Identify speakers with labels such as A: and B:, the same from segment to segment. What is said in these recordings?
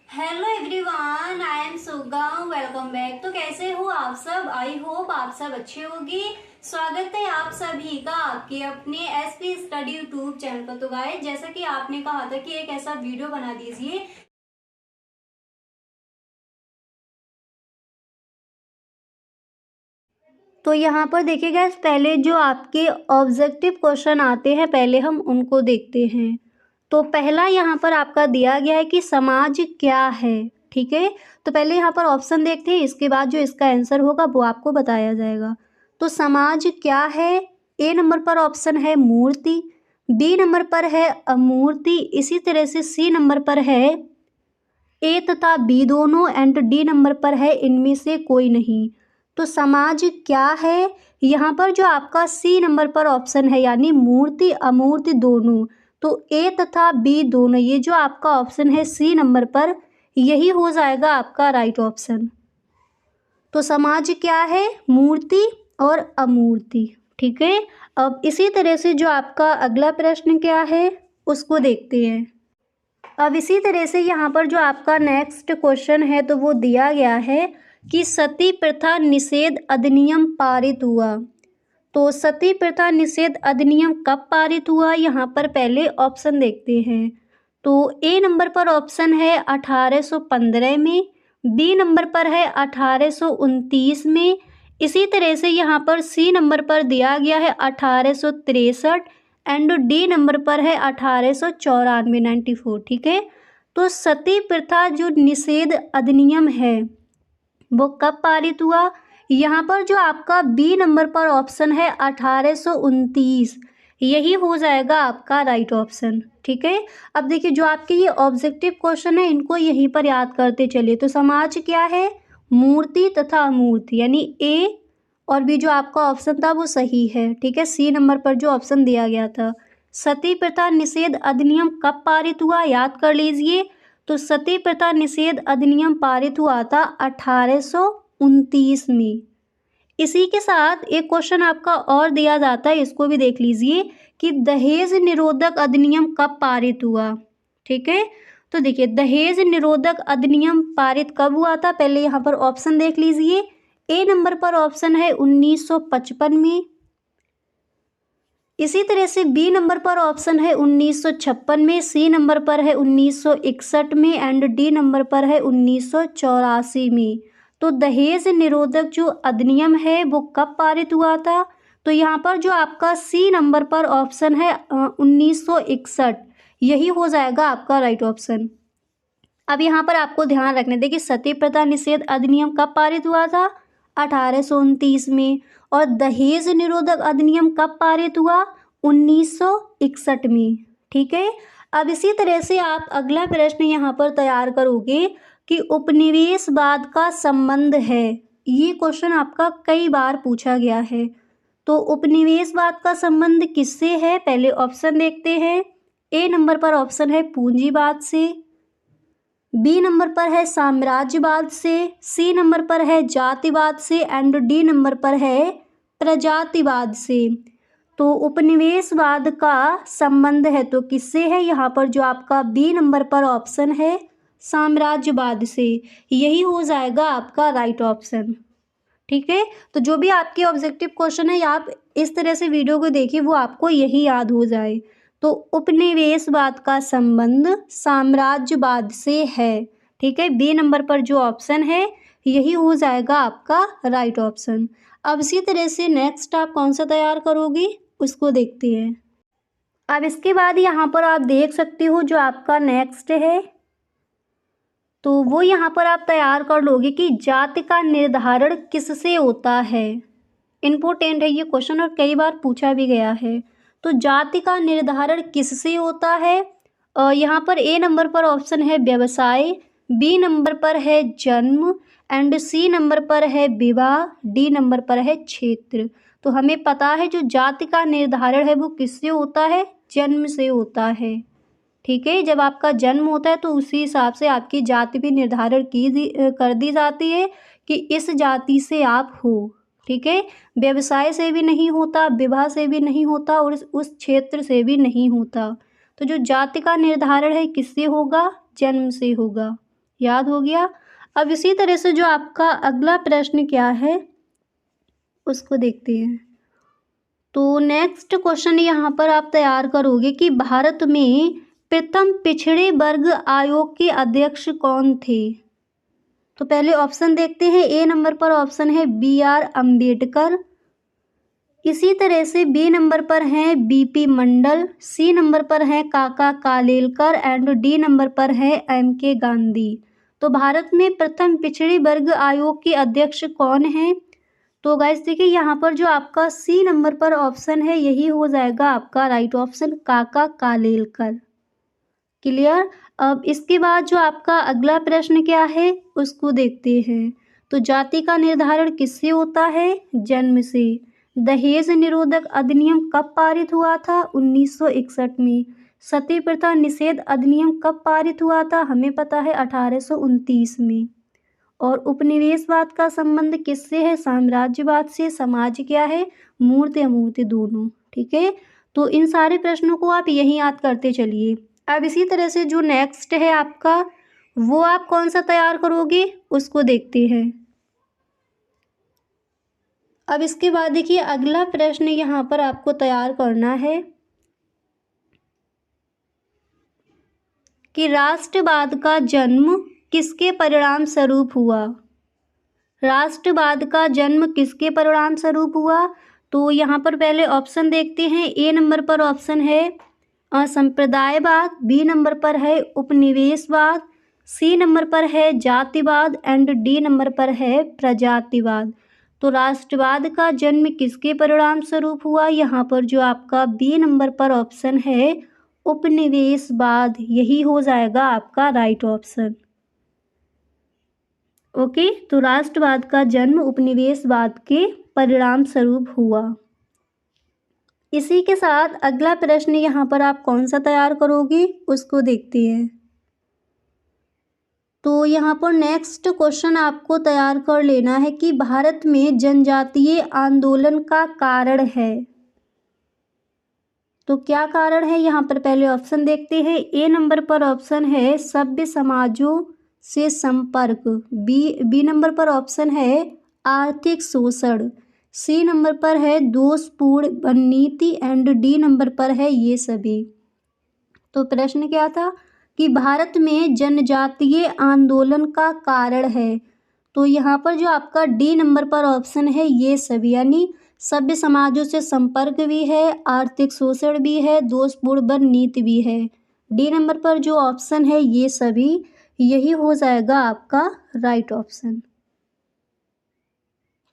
A: Hello everyone, I am सुगम। Welcome back. तो कैसे हो आप सब? आई होप आप सब अच्छे होगी। स्वागत है आप सभी का आपके अपने एसपी स्टडी यूट्यूब चैनल पर। तो गाइस, जैसा कि आपने कहा था कि एक ऐसा वीडियो बना दीजिए तो यहाँ पर देखिए गाइस, पहले जो आपके ऑब्जेक्टिव क्वेश्चन आते हैं पहले हम उनको देखते हैं। तो पहला यहाँ पर आपका दिया गया है कि समाज क्या है। ठीक है, तो पहले यहाँ पर ऑप्शन देखते हैं, इसके बाद जो इसका आंसर होगा वो आपको बताया जाएगा। तो समाज क्या है? ए नंबर पर ऑप्शन है मूर्ति, बी नंबर पर है अमूर्ति, इसी तरह से सी नंबर पर है ए तथा बी दोनों, एंड डी नंबर पर है इनमें से कोई नहीं। तो समाज क्या है? यहाँ पर जो आपका सी नंबर पर ऑप्शन है यानी मूर्ति अमूर्ति दोनों, तो ए तथा बी दोनों, ये जो आपका ऑप्शन है सी नंबर पर, यही हो जाएगा आपका राइट ऑप्शन। तो समाज क्या है? मूर्ति और अमूर्ति। ठीक है, अब इसी तरह से जो आपका अगला प्रश्न क्या है उसको देखते हैं। अब इसी तरह से यहाँ पर जो आपका नेक्स्ट क्वेश्चन है तो वो दिया गया है कि सती प्रथा निषेध अधिनियम पारित हुआ। तो सती प्रथा निषेध अधिनियम कब पारित हुआ? यहाँ पर पहले ऑप्शन देखते हैं। तो ए नंबर पर ऑप्शन है 1815 में, बी नंबर पर है 1829 में, इसी तरह से यहाँ पर सी नंबर पर दिया गया है 1863, एंड डी नंबर पर है 1894 94। ठीक है, तो सती प्रथा जो निषेध अधिनियम है वो कब पारित हुआ? यहाँ पर जो आपका बी नंबर पर ऑप्शन है 1829, यही हो जाएगा आपका राइट ऑप्शन। ठीक है, अब देखिए जो आपके ये ऑब्जेक्टिव क्वेश्चन है इनको यहीं पर याद करते चलिए। तो समाज क्या है? मूर्ति तथा अमूर्ति, यानी ए और बी जो आपका ऑप्शन था वो सही है। ठीक है, सी नंबर पर जो ऑप्शन दिया गया था। सती प्रथा निषेध अधिनियम कब पारित हुआ? याद कर लीजिए। तो सती प्रथा निषेध अधिनियम पारित हुआ था 1829 में। इसी के साथ एक क्वेश्चन आपका और दिया जाता है, इसको भी देख लीजिए कि दहेज निरोधक अधिनियम कब पारित हुआ। ठीक है, तो देखिए दहेज निरोधक अधिनियम पारित कब हुआ था, पहले यहाँ पर ऑप्शन देख लीजिए। ए नंबर पर ऑप्शन है 1955 में, इसी तरह से बी नंबर पर ऑप्शन है 1956 में, सी नंबर पर है 1961 में, एंड डी नंबर पर है 1984 में। तो दहेज निरोधक जो अधिनियम है वो कब पारित हुआ था? तो यहाँ पर जो आपका सी नंबर पर ऑप्शन है 1961, यही हो जाएगा आपका राइट ऑप्शन। अब यहाँ पर आपको ध्यान रखने देखिए सती प्रथा निषेध अधिनियम कब पारित हुआ था? 1829 में। और दहेज निरोधक अधिनियम कब पारित हुआ? 1961 में। ठीक है, अब इसी तरह से आप अगला प्रश्न यहाँ पर तैयार करोगे कि उपनिवेशवाद का संबंध है। ये क्वेश्चन आपका कई बार पूछा गया है। तो उपनिवेशवाद का संबंध किससे है? पहले ऑप्शन देखते हैं। ए नंबर पर ऑप्शन है पूंजीवाद से, बी नंबर पर है साम्राज्यवाद से, सी नंबर पर है जातिवाद से, एंड डी नंबर पर है प्रजातिवाद से। तो उपनिवेशवाद का संबंध है तो किससे है? यहाँ पर जो आपका बी नंबर पर ऑप्शन है साम्राज्यवाद से, यही हो जाएगा आपका राइट ऑप्शन। ठीक है, तो जो भी आपके ऑब्जेक्टिव क्वेश्चन है आप इस तरह से वीडियो को देखिए वो आपको यही याद हो जाए। तो उपनिवेशवाद का संबंध साम्राज्यवाद से है। ठीक है, बी नंबर पर जो ऑप्शन है यही हो जाएगा आपका राइट ऑप्शन। अब इसी तरह से नेक्स्ट आप कौन सा तैयार करोगी उसको देखते हैं। अब इसके बाद यहाँ पर आप देख सकते हो जो आपका नेक्स्ट है तो वो यहाँ पर आप तैयार कर लोगे कि जाति का निर्धारण किससे होता है। इम्पोर्टेंट है ये क्वेश्चन और कई बार पूछा भी गया है। तो जाति का निर्धारण किससे होता है? यहाँ पर ए नंबर पर ऑप्शन है व्यवसाय, बी नंबर पर है जन्म, एंड सी नंबर पर है विवाह, डी नंबर पर है क्षेत्र। तो हमें पता है जो जाति का निर्धारण है वो किससे होता है? जन्म से होता है। ठीक है, जब आपका जन्म होता है तो उसी हिसाब से आपकी जाति भी निर्धारण कर दी जाती है कि इस जाति से आप हो। ठीक है, व्यवसाय से भी नहीं होता, विवाह से भी नहीं होता और उस क्षेत्र से भी नहीं होता। तो जो जाति का निर्धारण है किससे होगा? जन्म से होगा। याद हो गया। अब इसी तरह से जो आपका अगला प्रश्न क्या है उसको देखते हैं। तो नेक्स्ट क्वेश्चन यहाँ पर आप तैयार करोगे कि भारत में प्रथम पिछड़े वर्ग आयोग के अध्यक्ष कौन थे। तो पहले ऑप्शन देखते हैं। ए नंबर पर ऑप्शन है BR अम्बेडकर, इसी तरह से बी नंबर पर हैं BP मंडल, सी नंबर पर है काका कालेलकर एंड डी नंबर पर है MK गांधी। तो भारत में प्रथम पिछड़े वर्ग आयोग के अध्यक्ष कौन हैं। तो गाइस देखिए यहाँ पर जो आपका सी नंबर पर ऑप्शन है यही हो जाएगा आपका राइट ऑप्शन, काका कालेलकर। क्लियर। अब इसके बाद जो आपका अगला प्रश्न क्या है उसको देखते हैं। तो जाति का निर्धारण किससे होता है, जन्म से। दहेज निरोधक अधिनियम कब पारित हुआ था, 1961 में। सती प्रथा निषेध अधिनियम कब पारित हुआ था, हमें पता है 1829 में। और उपनिवेशवाद का संबंध किससे है, साम्राज्यवाद से। समाज क्या है, मूर्त अमूर्त दोनों। ठीक है, तो इन सारे प्रश्नों को आप यही याद करते चलिए। अब इसी तरह से जो नेक्स्ट है आपका वो आप कौन सा तैयार करोगे उसको देखते हैं। अब इसके बाद देखिए अगला प्रश्न यहाँ पर आपको तैयार करना है कि राष्ट्रवाद का जन्म किसके परिणाम स्वरूप हुआ। राष्ट्रवाद का जन्म किसके परिणाम स्वरूप हुआ। तो यहाँ पर पहले ऑप्शन देखते हैं। ए नंबर पर ऑप्शन है संप्रदायवाद, बी नंबर पर है उपनिवेशवाद, सी नंबर पर है जातिवाद एंड डी नंबर पर है प्रजातिवाद। तो राष्ट्रवाद का जन्म किसके परिणाम स्वरूप हुआ, यहाँ पर जो आपका बी नंबर पर ऑप्शन है उपनिवेशवाद, यही हो जाएगा आपका राइट ऑप्शन। ओके, तो राष्ट्रवाद का जन्म उपनिवेशवाद के परिणाम स्वरूप हुआ। इसी के साथ अगला प्रश्न यहाँ पर आप कौन सा तैयार करोगे उसको देखते हैं। तो यहाँ पर नेक्स्ट क्वेश्चन आपको तैयार कर लेना है कि भारत में जनजातीय आंदोलन का कारण है। तो क्या कारण है, यहाँ पर पहले ऑप्शन देखते हैं। ए नंबर पर ऑप्शन है सभ्य समाजों से संपर्क, बी नंबर पर ऑप्शन है आर्थिक शोषण, सी नंबर पर है दोषपूर्ण नीति एंड डी नंबर पर है ये सभी। तो प्रश्न क्या था कि भारत में जनजातीय आंदोलन का कारण है। तो यहाँ पर जो आपका डी नंबर पर ऑप्शन है ये सभी, यानी सभ्य समाजों से संपर्क भी है, आर्थिक शोषण भी है, दोषपूर्ण नीति भी है। डी नंबर पर जो ऑप्शन है ये सभी, यही हो जाएगा आपका राइट ऑप्शन।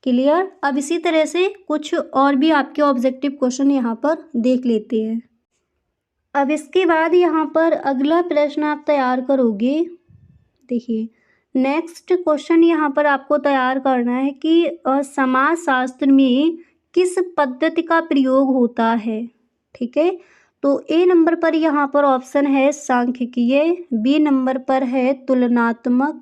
A: क्लियर। अब इसी तरह से कुछ और भी आपके ऑब्जेक्टिव क्वेश्चन यहाँ पर देख लेते हैं। अब इसके बाद यहाँ पर अगला प्रश्न आप तैयार करोगे। देखिए नेक्स्ट क्वेश्चन यहाँ पर आपको तैयार करना है कि समाजशास्त्र में किस पद्धति का प्रयोग होता है। ठीक है, तो ए नंबर पर यहाँ पर ऑप्शन है सांख्यिकीय, बी नंबर पर है तुलनात्मक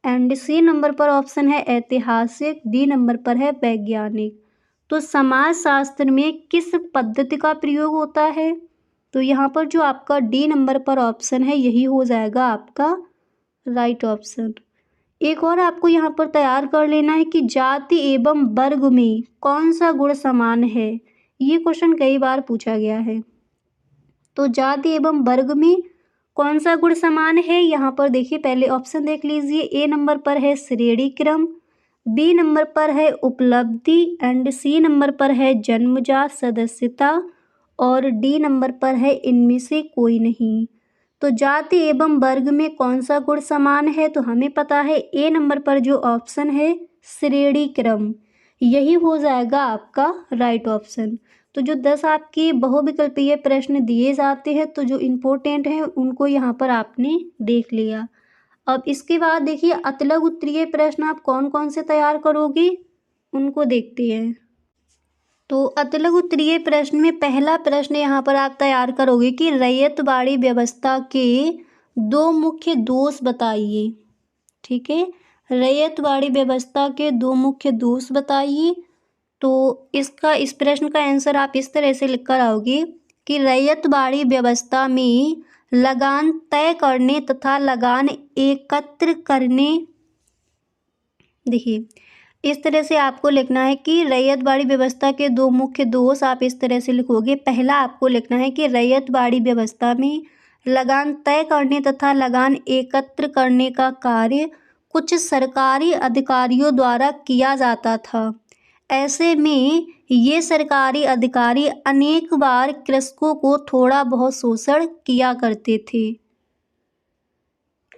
A: एंड सी नंबर पर ऑप्शन है ऐतिहासिक, डी नंबर पर है वैज्ञानिक। तो समाजशास्त्र में किस पद्धति का प्रयोग होता है। तो यहाँ पर जो आपका डी नंबर पर ऑप्शन है यही हो जाएगा आपका राइट ऑप्शन। एक और आपको यहाँ पर तैयार कर लेना है कि जाति एवं वर्ग में कौन सा गुण समान है। ये क्वेश्चन कई बार पूछा गया है। तो जाति एवं वर्ग में कौन सा गुण समान है, यहाँ पर देखिए पहले ऑप्शन देख लीजिए। ए नंबर पर है श्रेणी क्रम, बी नंबर पर है उपलब्धि एंड सी नंबर पर है जन्मजात सदस्यता और डी नंबर पर है इनमें से कोई नहीं। तो जाति एवं वर्ग में कौन सा गुण समान है, तो हमें पता है ए नंबर पर जो ऑप्शन है श्रेणी क्रम, यही हो जाएगा आपका राइट ऑप्शन। तो जो 10 आपके बहुविकल्पीय प्रश्न दिए जाते हैं तो जो इम्पोर्टेंट हैं उनको यहाँ पर आपने देख लिया। अब इसके बाद देखिए अतलग उत्तरीय प्रश्न आप कौन कौन से तैयार करोगे उनको देखते हैं। तो अतलग उत्तरीय प्रश्न में पहला प्रश्न यहाँ पर आप तैयार करोगे कि रैयतवाड़ी व्यवस्था के 2 मुख्य दोष बताइए। ठीक है, रैयतवाड़ी व्यवस्था के 2 मुख्य दोष बताइए। तो इस प्रश्न का आंसर आप इस तरह से लिख कर आओगे कि रैयतवाड़ी व्यवस्था में लगान तय करने तथा लगान एकत्र करने। देखिए, इस तरह से आपको लिखना है कि रैयतवाड़ी व्यवस्था के दो मुख्य दोष आप इस तरह से लिखोगे। पहला आपको लिखना है कि रैयतवाड़ी व्यवस्था में लगान तय करने तथा लगान एकत्र करने का कार्य कुछ सरकारी अधिकारियों द्वारा किया जाता था। ऐसे में ये सरकारी अधिकारी अनेक बार कृषकों को थोड़ा बहुत शोषण किया करते थे।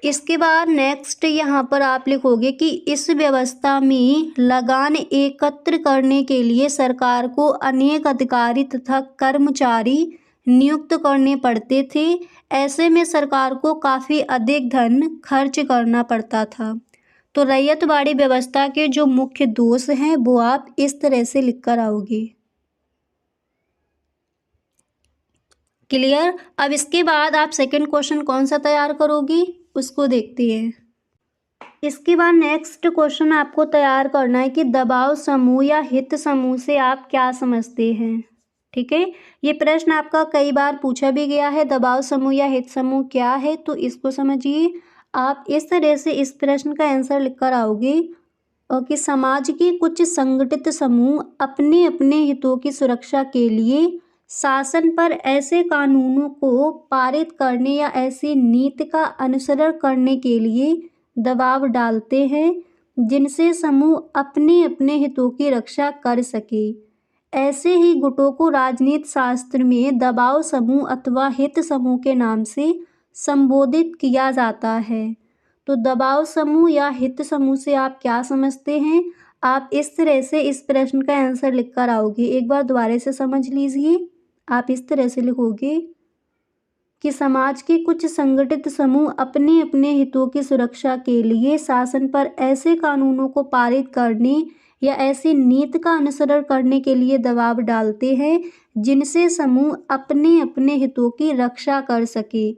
A: इसके बाद नेक्स्ट यहाँ पर आप लिखोगे कि इस व्यवस्था में लगान एकत्र करने के लिए सरकार को अनेक अधिकारी तथा कर्मचारी नियुक्त करने पड़ते थे। ऐसे में सरकार को काफ़ी अधिक धन खर्च करना पड़ता था। तो रैयतवाड़ी व्यवस्था के जो मुख्य दोष हैं वो आप इस तरह से लिख कर आओगे। क्लियर। अब इसके बाद आप सेकंड क्वेश्चन कौन सा तैयार करोगी उसको देखते हैं। इसके बाद नेक्स्ट क्वेश्चन आपको तैयार करना है कि दबाव समूह या हित समूह से आप क्या समझते हैं। ठीक है, ये प्रश्न आपका कई बार पूछा भी गया है। दबाव समूह या हित समूह क्या है, तो इसको समझिए। आप इस तरह से इस प्रश्न का आंसर लिख कर आओगे कि समाज के कुछ संगठित समूह अपने अपने हितों की सुरक्षा के लिए शासन पर ऐसे कानूनों को पारित करने या ऐसी नीति का अनुसरण करने के लिए दबाव डालते हैं जिनसे समूह अपने अपने हितों की रक्षा कर सके। ऐसे ही गुटों को राजनीति शास्त्र में दबाव समूह अथवा हित समूह के नाम से संबोधित किया जाता है। तो दबाव समूह या हित समूह से आप क्या समझते हैं, आप इस तरह से इस प्रश्न का आंसर लिख कर आओगे। एक बार दोबारा से समझ लीजिए। आप इस तरह से लिखोगे कि समाज के कुछ संगठित समूह अपने अपने हितों की सुरक्षा के लिए शासन पर ऐसे कानूनों को पारित करने या ऐसी नीति का अनुसरण करने के लिए दबाव डालते हैं जिनसे समूह अपने अपने हितों की रक्षा कर सके।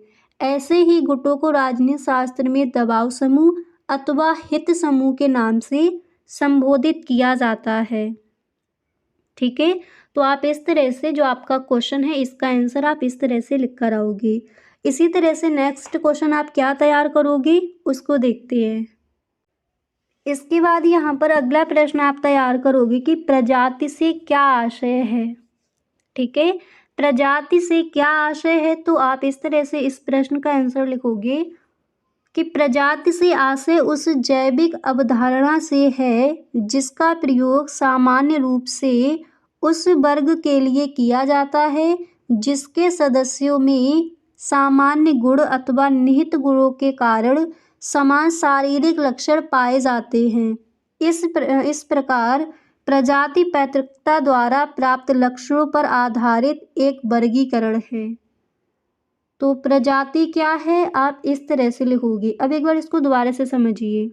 A: ऐसे ही गुटों को राजनीति शास्त्र में दबाव समूह अथवा हित समूह के नाम से संबोधित किया जाता है। ठीक है, तो आप इस तरह से जो आपका क्वेश्चन है इसका आंसर आप इस तरह से लिख कर आओगे। इसी तरह से नेक्स्ट क्वेश्चन आप क्या तैयार करोगे उसको देखते हैं। इसके बाद यहाँ पर अगला प्रश्न आप तैयार करोगे कि प्रजाति से क्या आशय है। ठीक है, प्रजाति से क्या आशय है, तो आप इस तरह से इस प्रश्न का आंसर लिखोगे कि प्रजाति से आशय उस जैविक अवधारणा से है जिसका प्रयोग सामान्य रूप से उस वर्ग के लिए किया जाता है जिसके सदस्यों में सामान्य गुण अथवा निहित गुणों के कारण समान शारीरिक लक्षण पाए जाते हैं। इस प्रकार प्रजाति पैतृकता द्वारा प्राप्त लक्षणों पर आधारित एक वर्गीकरण है। तो प्रजाति क्या है, आप इस तरह से लिखोगे। अब एक बार इसको दोबारा से समझिए।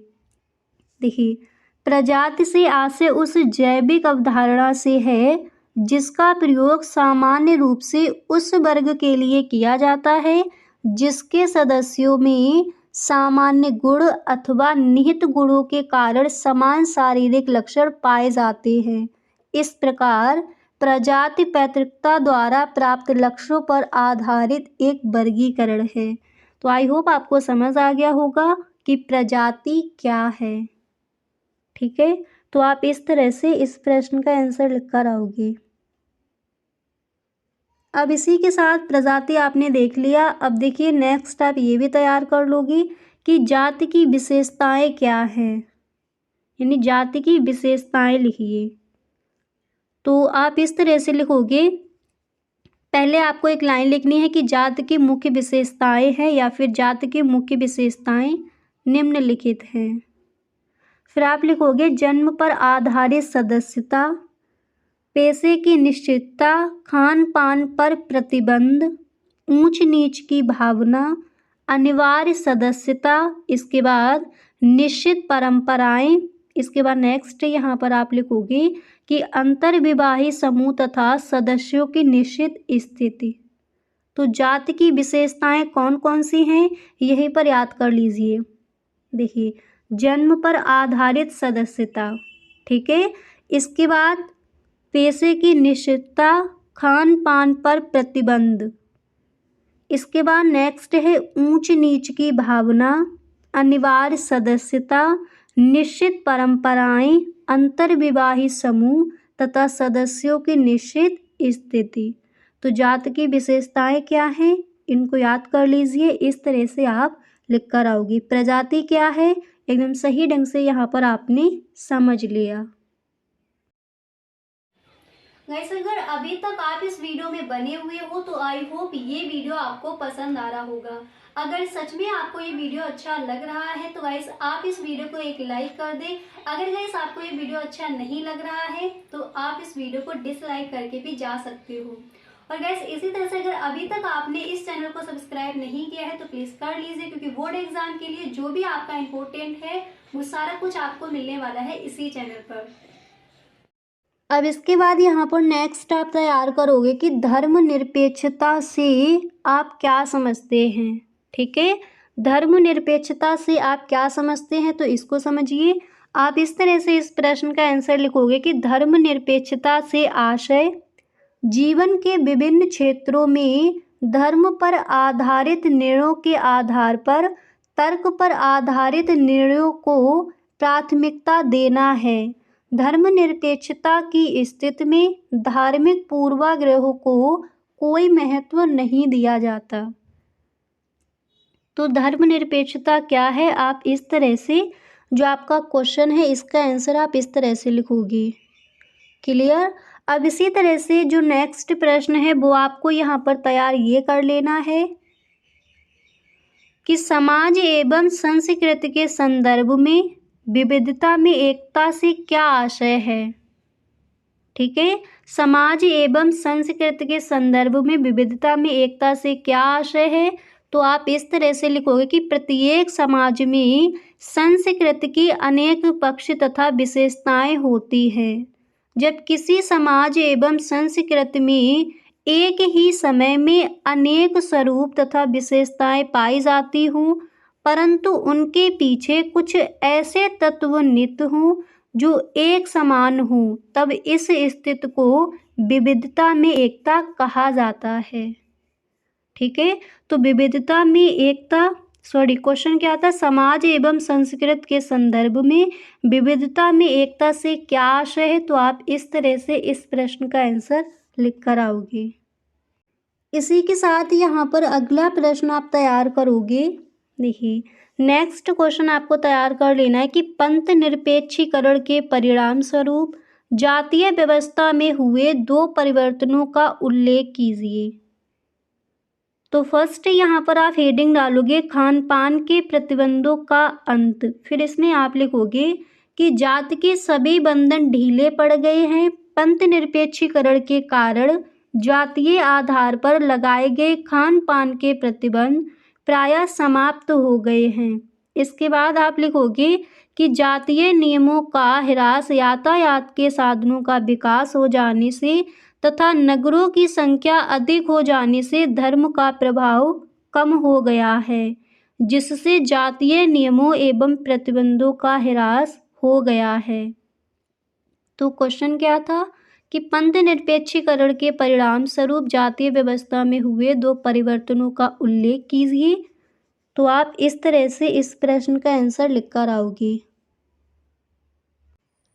A: देखिए, प्रजाति से आशय उस जैविक अवधारणा से है जिसका प्रयोग सामान्य रूप से उस वर्ग के लिए किया जाता है जिसके सदस्यों में सामान्य गुण अथवा निहित गुणों के कारण समान शारीरिक लक्षण पाए जाते हैं। इस प्रकार प्रजाति पैतृकता द्वारा प्राप्त लक्ष्यों पर आधारित एक वर्गीकरण है। तो आई होप आपको समझ आ गया होगा कि प्रजाति क्या है। ठीक है, तो आप इस तरह से इस प्रश्न का आंसर लिख कर आओगे। अब इसी के साथ प्रजाति आपने देख लिया। अब देखिए नेक्स्ट आप ये भी तैयार कर लोगी कि जाति की विशेषताएं क्या हैं, यानी जाति की विशेषताएं लिखिए। तो आप इस तरह से लिखोगे। पहले आपको एक लाइन लिखनी है कि जाति की मुख्य विशेषताएं हैं या फिर जाति की मुख्य विशेषताएं निम्नलिखित हैं। फिर आप लिखोगे जन्म पर आधारित सदस्यता, पेशे की निश्चितता, खान पान पर प्रतिबंध, ऊंच नीच की भावना, अनिवार्य सदस्यता, इसके बाद निश्चित परंपराएं। इसके बाद नेक्स्ट यहाँ पर आप लिखोगे कि अंतर्विवाही समूह तथा सदस्यों की निश्चित स्थिति। तो जाति की विशेषताएं कौन कौन सी हैं यहीं पर याद कर लीजिए। देखिए, जन्म पर आधारित सदस्यता, ठीक है, इसके बाद पेशे की निश्चितता, खान पान पर प्रतिबंध, इसके बाद नेक्स्ट है ऊंच नीच की भावना, अनिवार्य सदस्यता, निश्चित परंपराएं, अंतर्विवाही समूह तथा सदस्यों की निश्चित स्थिति। तो जात की विशेषताएं क्या हैं, इनको याद कर लीजिए। इस तरह से आप लिख कर आओगी। प्रजाति क्या है, एकदम सही ढंग से यहाँ पर आपने समझ लिया। गाइस अगर अभी तक आप इस वीडियो में बने हुए हो तो आई होप ये वीडियो आपको पसंद आ रहा होगा। अगर सच में आपको ये वीडियो अच्छा लग रहा है तो गाइस आप इस वीडियो को एक लाइक कर दें। अगर गाइस आपको ये वीडियो अच्छा नहीं लग रहा है तो आप इस वीडियो को डिसलाइक करके भी जा सकते हो। और गाइस इसी तरह से अगर अभी तक आपने इस चैनल को सब्सक्राइब नहीं किया है तो प्लीज कर लीजिए, क्योंकि बोर्ड एग्जाम के लिए जो भी आपका इम्पोर्टेंट है वो सारा कुछ आपको मिलने वाला है इसी चैनल पर। अब इसके बाद यहाँ पर नेक्स्ट आप तैयार करोगे कि धर्मनिरपेक्षता से आप क्या समझते हैं। ठीक है, धर्मनिरपेक्षता से आप क्या समझते हैं तो इसको समझिए। आप इस तरह से इस प्रश्न का आंसर लिखोगे कि धर्मनिरपेक्षता से आशय जीवन के विभिन्न क्षेत्रों में धर्म पर आधारित निर्णयों के आधार पर तर्क पर आधारित निर्णयों को प्राथमिकता देना है। धर्मनिरपेक्षता की स्थिति में धार्मिक पूर्वाग्रहों को कोई महत्व नहीं दिया जाता। तो धर्मनिरपेक्षता क्या है, आप इस तरह से जो आपका क्वेश्चन है इसका आंसर आप इस तरह से लिखोगे। क्लियर। अब इसी तरह से जो नेक्स्ट प्रश्न है वो आपको यहाँ पर तैयार ये कर लेना है कि समाज एवं संस्कृति के संदर्भ में विविधता में एकता से क्या आशय है। ठीक है, समाज एवं संस्कृति के संदर्भ में विविधता में एकता से क्या आशय है। तो आप इस तरह से लिखोगे कि प्रत्येक समाज में संस्कृति की अनेक पक्ष तथा विशेषताएं होती है। जब किसी समाज एवं संस्कृति में एक ही समय में अनेक स्वरूप तथा विशेषताएं पाई जाती हों, परंतु उनके पीछे कुछ ऐसे तत्व निहित हों जो एक समान हों, तब इस स्थिति को विविधता में एकता कहा जाता है। ठीक है, तो विविधता में एकता क्वेश्चन क्या था, समाज एवं संस्कृति के संदर्भ में विविधता में एकता से क्या आशय है। तो आप इस तरह से इस प्रश्न का आंसर लिख कर आओगे। इसी के साथ यहाँ पर अगला प्रश्न आप तैयार करोगे। देखिए नेक्स्ट क्वेश्चन आपको तैयार कर लेना है कि पंथ निरपेक्षीकरण के परिणाम स्वरूप जातीय व्यवस्था में हुए 2 परिवर्तनों का उल्लेख कीजिए। तो फर्स्ट यहाँ पर आप हेडिंग डालोगे खान पान के प्रतिबंधों का अंत। फिर इसमें आप लिखोगे कि जात के सभी बंधन ढीले पड़ गए हैं। पंथ निरपेक्षीकरण के कारण जातीय आधार पर लगाए गए खान पान के प्रतिबंध प्रायः समाप्त हो गए हैं। इसके बाद आप लिखोगे कि जातीय नियमों का ह्रास यातायात के साधनों का विकास हो जाने से तथा नगरों की संख्या अधिक हो जाने से धर्म का प्रभाव कम हो गया है, जिससे जातीय नियमों एवं प्रतिबंधों का ह्रास हो गया है। तो क्वेश्चन क्या था कि पंथ निरपेक्षीकरण के परिणाम स्वरूप जातीय व्यवस्था में हुए 2 परिवर्तनों का उल्लेख कीजिए। तो आप इस तरह से इस प्रश्न का आंसर लिख कर आओगे।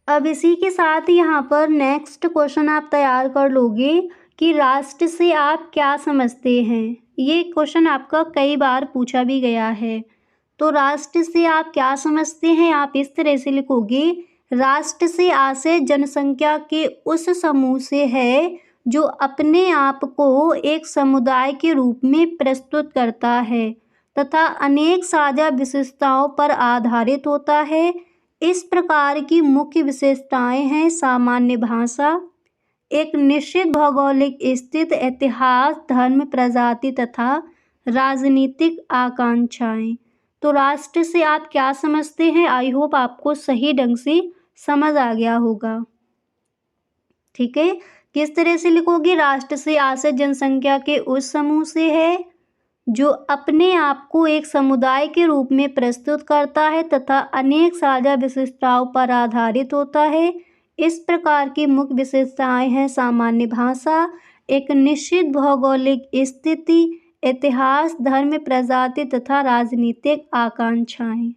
A: अब इसी के साथ यहाँ पर नेक्स्ट क्वेश्चन आप तैयार कर लोगे कि राष्ट्र से आप क्या समझते हैं। ये क्वेश्चन आपका कई बार पूछा भी गया है। तो राष्ट्र से आप क्या समझते हैं, आप इस तरह से लिखोगे राष्ट्र से आशय जनसंख्या के उस समूह से है जो अपने आप को एक समुदाय के रूप में प्रस्तुत करता है तथा अनेक साझा विशेषताओं पर आधारित होता है। इस प्रकार की मुख्य विशेषताएं हैं सामान्य भाषा, एक निश्चित भौगोलिक स्थिति, इतिहास, धर्म, प्रजाति तथा राजनीतिक आकांक्षाएं। तो राष्ट्र से आप क्या समझते हैं, आई होप आपको सही ढंग से समझ आ गया होगा। ठीक है, किस तरह से लिखोगे, राष्ट्र से आशय जनसंख्या के उस समूह से है जो अपने आप को एक समुदाय के रूप में प्रस्तुत करता है तथा अनेक साझा विशेषताओं पर आधारित होता है। इस प्रकार की मुख्य विशेषताएं हैं सामान्य भाषा, एक निश्चित भौगोलिक स्थिति, इतिहास, धर्म, प्रजाति तथा राजनीतिक आकांक्षाएं।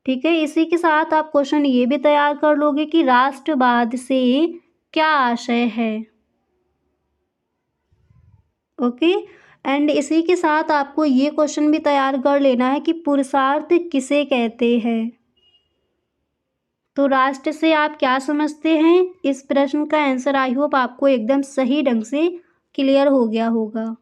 A: ठीक है, इसी के साथ आप क्वेश्चन ये भी तैयार कर लोगे कि राष्ट्रवाद से क्या आशय है। ओके, एंड इसी के साथ आपको ये क्वेश्चन भी तैयार कर लेना है कि पुरुषार्थ किसे कहते हैं। तो राष्ट्र से आप क्या समझते हैं, इस प्रश्न का आंसर आई होप आपको एकदम सही ढंग से क्लियर हो गया होगा।